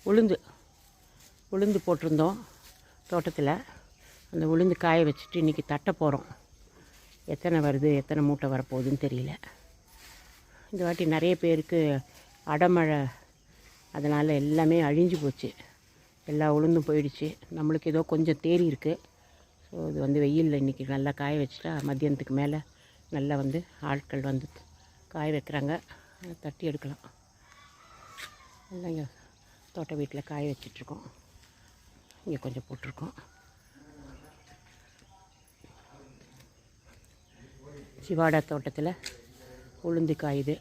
உளுந்து போட்டிருந்தோம் தோட்டத்தில். அந்த உளுந்து காய வச்சுட்டு இன்றைக்கி தட்ட போகிறோம். எத்தனை வருது, எத்தனை மூட்டை வரப்போகுதுன்னு தெரியல. இந்த வாட்டி நிறைய பேருக்கு அடமழை, அதனால் எல்லாமே அழிஞ்சு போச்சு. எல்லா உளுந்தும் போயிடுச்சு. நம்மளுக்கு ஏதோ கொஞ்சம் தேறி இருக்குது. ஸோ இது வந்து வெயிலில் இன்றைக்கி நல்லா காய வச்சுட்டா மதியானத்துக்கு மேலே நல்லா வந்து ஆட்கள் வந்து காய வைக்கிறாங்க. தட்டி எடுக்கலாம். எல்லாம் இங்கே தோட்ட வீட்டில் காய வச்சிட்ருக்கோம். இங்கே கொஞ்சம் போட்டிருக்கோம். சிவாடா தோட்டத்தில் உளுந்து காயுது.